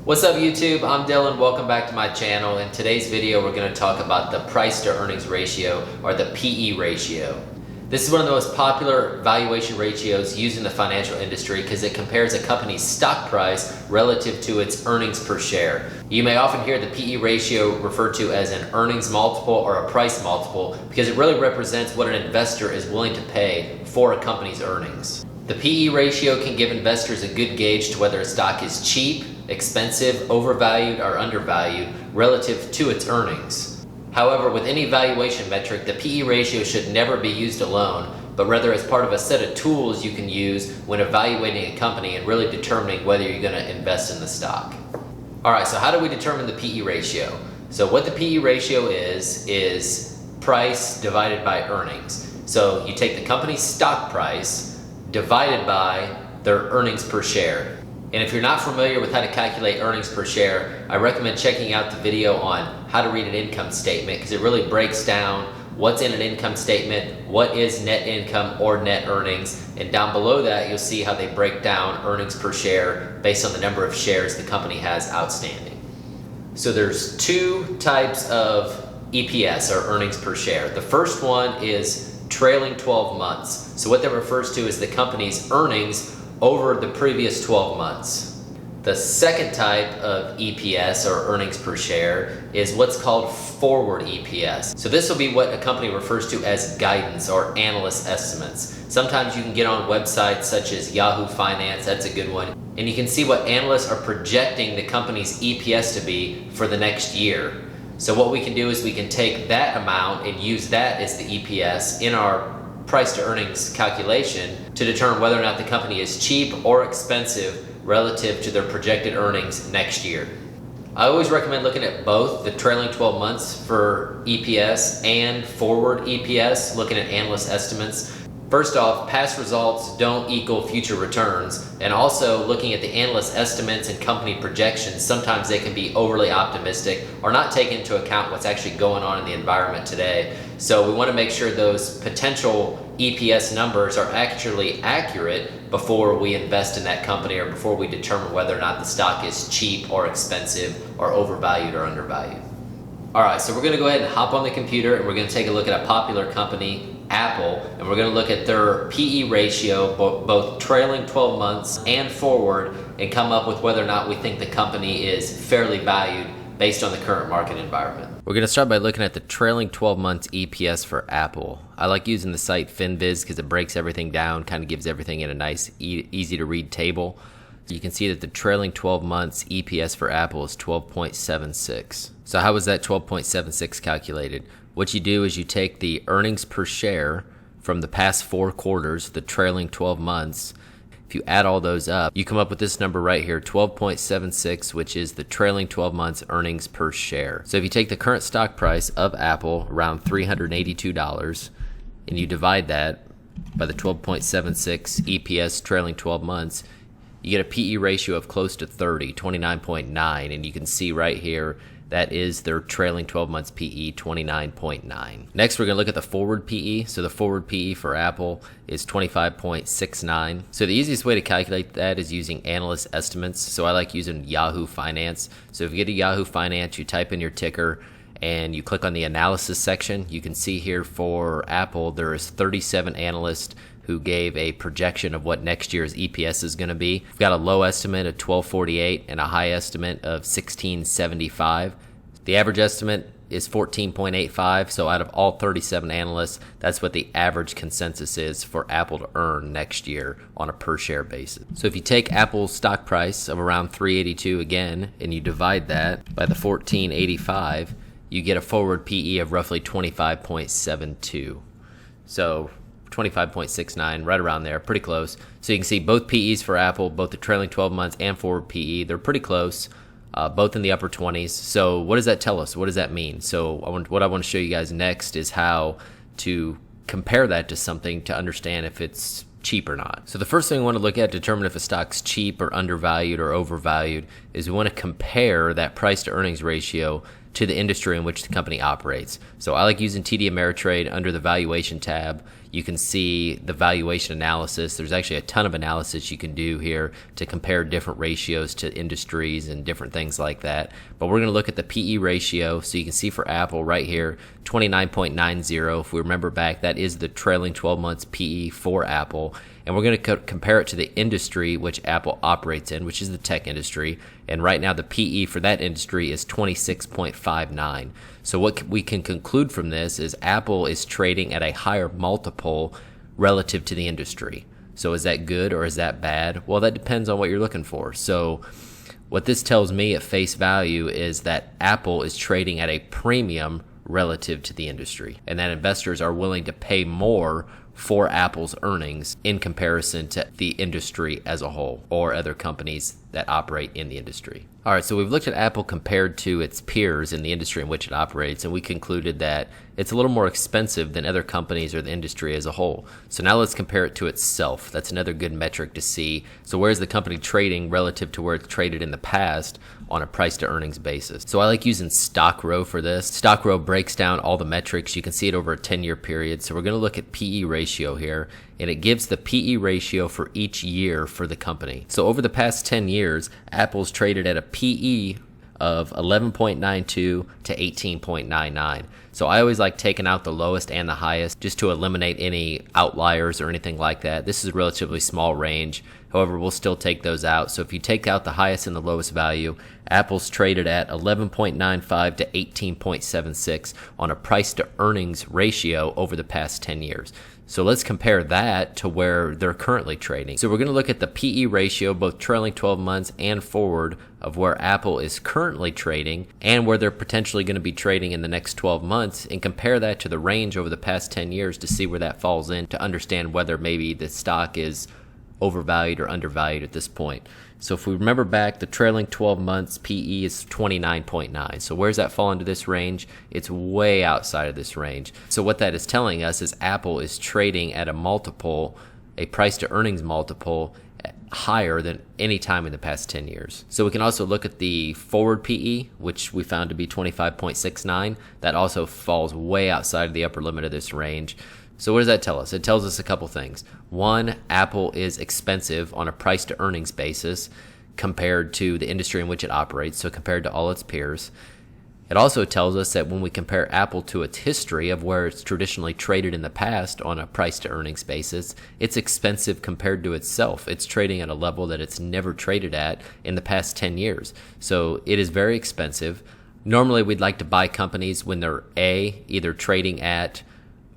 What's up YouTube? I'm Dylan. Welcome back to my channel. In today's video we're going to talk about the price to earnings ratio, or the PE ratio. This is one of the most popular valuation ratios used in the financial industry because it compares a company's stock price relative to its earnings per share. You may often hear the PE ratio referred to as an earnings multiple or a price multiple because it really represents what an investor is willing to pay for a company's earnings. The PE ratio can give investors a good gauge to whether a stock is cheap, expensive, overvalued, or undervalued relative to its earnings. However, with any valuation metric, the PE ratio should never be used alone, but rather as part of a set of tools you can use when evaluating a company and really determining whether you're going to invest in the stock. Alright, so how do we determine the PE ratio? So what the PE ratio is price divided by earnings. So you take the company's stock price divided by their earnings per share. And if you're not familiar with how to calculate earnings per share, I recommend checking out the video on how to read an income statement because it really breaks down what's in an income statement, what is net income or net earnings, and down below that you'll see how they break down earnings per share based on the number of shares the company has outstanding. So there's two types of EPS, or earnings per share. The first one is trailing 12 months. So what that refers to is the company's earnings over the previous 12 months. The second type of EPS, or earnings per share, is what's called forward EPS. So this will be what a company refers to as guidance or analyst estimates. Sometimes you can get on websites such as Yahoo Finance, that's a good one, and you can see what analysts are projecting the company's EPS to be for the next year. So what we can do is we can take that amount and use that as the EPS in our price to earnings calculation to determine whether or not the company is cheap or expensive relative to their projected earnings next year. I always recommend looking at both the trailing 12 months for EPS and forward EPS, looking at analyst estimates. First off, past results don't equal future returns, and also looking at the analyst estimates and company projections, sometimes they can be overly optimistic or not take into account what's actually going on in the environment today. So we want to make sure those potential EPS numbers are actually accurate before we invest in that company or before we determine whether or not the stock is cheap or expensive or overvalued or undervalued. Alright, so we're going to go ahead and hop on the computer and we're going to take a look at a popular company, Apple, and we're going to look at their PE ratio, both trailing 12 months and forward, and come up with whether or not we think the company is fairly valued based on the current market environment. We're going to start by looking at the trailing 12 months EPS for Apple. I like using the site FinViz because it breaks everything down, kind of gives everything in a nice, easy to read table. So you can see that the trailing 12 months EPS for Apple is 12.76. So how was that 12.76 calculated? What you do is you take the earnings per share from the past 4 quarters, the trailing 12 months. If you add all those up, you come up with this number right here, 12.76, which is the trailing 12 months earnings per share. So if you take the current stock price of Apple, around $382, and you divide that by the 12.76 EPS trailing 12 months, you get a PE ratio of close to 30, 29.9, and you can see right here that is their trailing 12 months PE, 29.9. Next, we're going to look at the forward PE. So the forward PE for Apple is 25.69. So the easiest way to calculate that is using analyst estimates. So I like using Yahoo Finance. So if you get to Yahoo Finance, you type in your ticker and you click on the analysis section. You can see here for Apple, there is 37 analysts who gave a projection of what next year's EPS is going to be. We've got a low estimate of 1248 and a high estimate of 1675. The average estimate is 14.85, so out of all 37 analysts, that's what the average consensus is for Apple to earn next year on a per share basis. So if you take Apple's stock price of around $382 again, and you divide that by the 1485, you get a forward PE of roughly 25.72. So 25.69, right around there, pretty close. So you can see both PEs for Apple, both the trailing 12 months and forward PE, they're pretty close, both in the upper 20s. So what does that tell us? What does that mean? So what I want to show you guys next is how to compare that to something to understand if it's cheap or not. So the first thing we want to look at to determine if a stock's cheap or undervalued or overvalued is we want to compare that price to earnings ratio to the industry in which the company operates. So I like using TD Ameritrade under the valuation tab. You can see the valuation analysis. There's actually a ton of analysis you can do here to compare different ratios to industries and different things like that. But we're going to look at the PE ratio. So you can see for Apple right here, 29.90. If we remember back, that is the trailing 12 months PE for Apple. And we're going to compare it to the industry which Apple operates in, which is the tech industry. And right now the PE for that industry is 26.59. So what we can conclude from this is Apple is trading at a higher multiple relative to the industry. So is that good or is that bad? Well, that depends on what you're looking for. So what this tells me at face value is that Apple is trading at a premium relative to the industry, and that investors are willing to pay more for Apple's earnings in comparison to the industry as a whole or other companies that operate in the industry. All right, so we've looked at Apple compared to its peers in the industry in which it operates, and we concluded that it's a little more expensive than other companies or the industry as a whole. So now let's compare it to itself. That's another good metric to see. So where's the company trading relative to where it's traded in the past on a price to earnings basis? So I like using Stock Row for this. Stock Row breaks down all the metrics. You can see it over a 10-year period. So we're going to look at PE ratio here, and it gives the PE ratio for each year for the company. So over the past 10 years, Apple's traded at a PE of 11.92 to 18.99. So I always like taking out the lowest and the highest just to eliminate any outliers or anything like that. This is a relatively small range. However, we'll still take those out. So if you take out the highest and the lowest value, Apple's traded at 11.95 to 18.76 on a price to earnings ratio over the past 10 years. So let's compare that to where they're currently trading. So we're going to look at the PE ratio, both trailing 12 months and forward, of where Apple is currently trading and where they're potentially going to be trading in the next 12 months, and compare that to the range over the past 10 years to see where that falls in, to understand whether maybe the stock is overvalued or undervalued at this point. So if we remember back, the trailing 12 months PE is 29.9. So where's that fall into this range? It's way outside of this range. So what that is telling us is Apple is trading at a multiple, a price to earnings multiple, higher than any time in the past 10 years. So we can also look at the forward PE, which we found to be 25.69. That also falls way outside of the upper limit of this range. So what does that tell us? It tells us a couple things. One, Apple is expensive on a price to earnings basis compared to the industry in which it operates, so compared to all its peers. It also tells us that when we compare Apple to its history of where it's traditionally traded in the past on a price to earnings basis, it's expensive compared to itself. It's trading at a level that it's never traded at in the past 10 years. So it is very expensive. Normally we'd like to buy companies when they're either trading at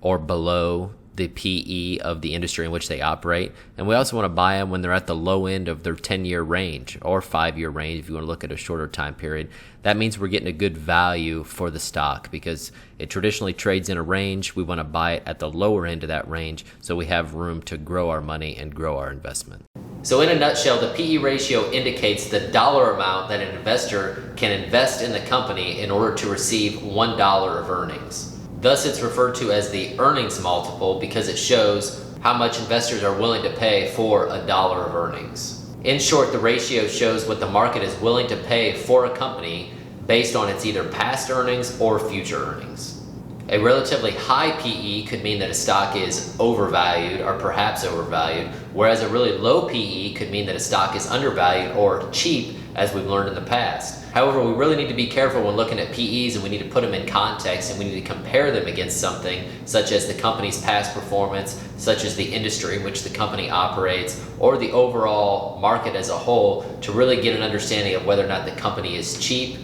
or below the PE of the industry in which they operate. And we also want to buy them when they're at the low end of their 10-year range or 5-year range if you want to look at a shorter time period. That means we're getting a good value for the stock because it traditionally trades in a range. We want to buy it at the lower end of that range so we have room to grow our money and grow our investment. So in a nutshell, the PE ratio indicates the dollar amount that an investor can invest in the company in order to receive $1 of earnings. Thus, it's referred to as the earnings multiple because it shows how much investors are willing to pay for $1 of earnings. In short, the ratio shows what the market is willing to pay for a company based on its either past earnings or future earnings. A relatively high PE could mean that a stock is overvalued or perhaps overvalued, whereas a really low PE could mean that a stock is undervalued or cheap, as we've learned in the past. However, we really need to be careful when looking at PEs, and we need to put them in context, and we need to compare them against something such as the company's past performance, such as the industry in which the company operates, or the overall market as a whole, to really get an understanding of whether or not the company is cheap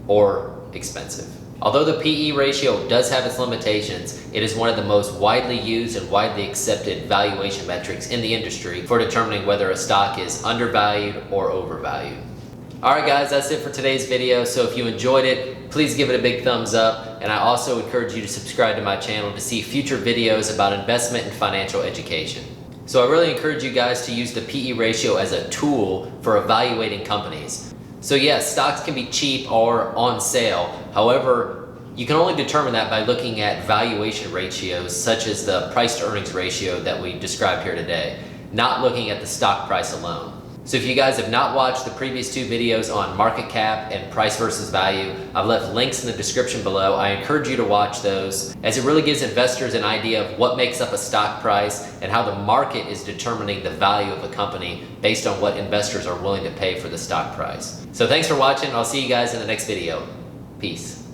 or expensive. Although the PE ratio does have its limitations, it is one of the most widely used and widely accepted valuation metrics in the industry for determining whether a stock is undervalued or overvalued. Alright guys, that's it for today's video. So if you enjoyed it, please give it a big thumbs up, and I also encourage you to subscribe to my channel to see future videos about investment and financial education. So I really encourage you guys to use the PE ratio as a tool for evaluating companies. So yes, stocks can be cheap or on sale. However, you can only determine that by looking at valuation ratios such as the price to earnings ratio that we described here today, not looking at the stock price alone. So if you guys have not watched the previous two videos on market cap and price versus value, I've left links in the description below. I encourage you to watch those, as it really gives investors an idea of what makes up a stock price and how the market is determining the value of a company based on what investors are willing to pay for the stock price. So thanks for watching. I'll see you guys in the next video. Peace.